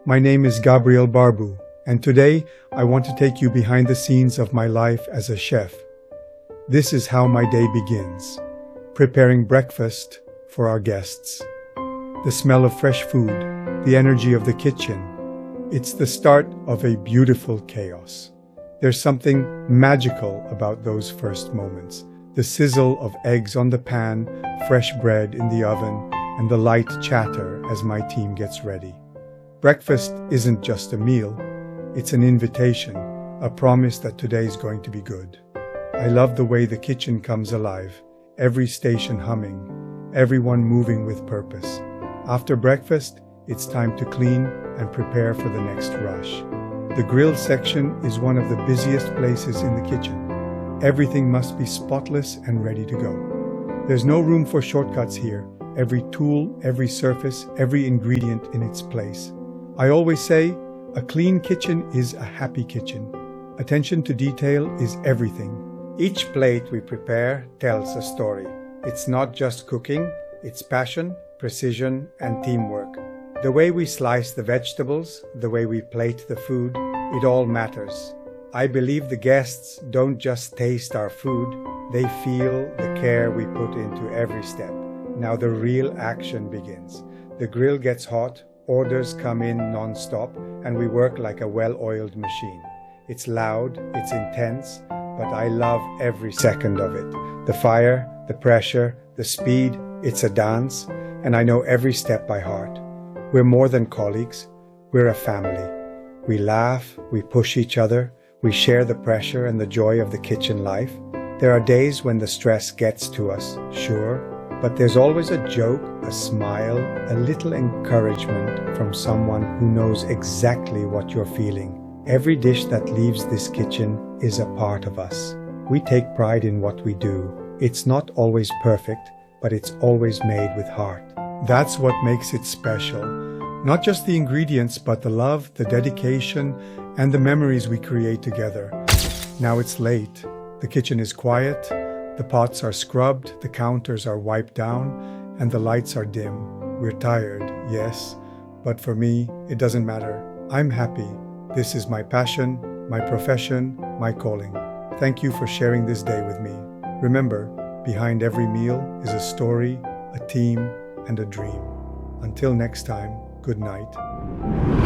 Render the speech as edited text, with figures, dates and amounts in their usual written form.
My name is Gabriel Barbu, and today I want to take you behind the scenes of my life as a chef. This is how my day begins, preparing breakfast for our guests. The smell of fresh food, the energy of the kitchen. It's the start of a beautiful chaos. There's something magical about those first moments. The sizzle of eggs on the pan, fresh bread in the oven, and the light chatter as my team gets ready. Breakfast isn't just a meal, it's an invitation, a promise that today's going to be good. I love the way the kitchen comes alive, every station humming, everyone moving with purpose. After breakfast, it's time to clean and prepare for the next rush. The grill section is one of the busiest places in the kitchen. Everything must be spotless and ready to go. There's no room for shortcuts here. Every tool, every surface, every ingredient in its place. I always say, a clean kitchen is a happy kitchen. Attention to detail is everything. Each plate we prepare tells a story. It's not just cooking, it's passion, precision, and teamwork. The way we slice the vegetables, the way we plate the food, it all matters. I believe the guests don't just taste our food, they feel the care we put into every step. Now the real action begins. The grill gets hot, orders come in non-stop, and we work like a well-oiled machine. It's loud, it's intense, but I love every second of it. The fire, the pressure, the speed, it's a dance, and I know every step by heart. We're more than colleagues, we're a family. We laugh, we push each other, we share the pressure and the joy of the kitchen life. There are days when the stress gets to us, sure, but there's always a joke, a smile, a little encouragement from someone who knows exactly what you're feeling. Every dish that leaves this kitchen is a part of us. We take pride in what we do. It's not always perfect, but it's always made with heart. That's what makes it special. Not just the ingredients, but the love, the dedication, and the memories we create together. Now it's late. The kitchen is quiet, the pots are scrubbed, the counters are wiped down, and the lights are dim. We're tired, yes, but for me, it doesn't matter. I'm happy. This is my passion, my profession, my calling. Thank you for sharing this day with me. Remember, behind every meal is a story, a team, and a dream. Until next time, good night.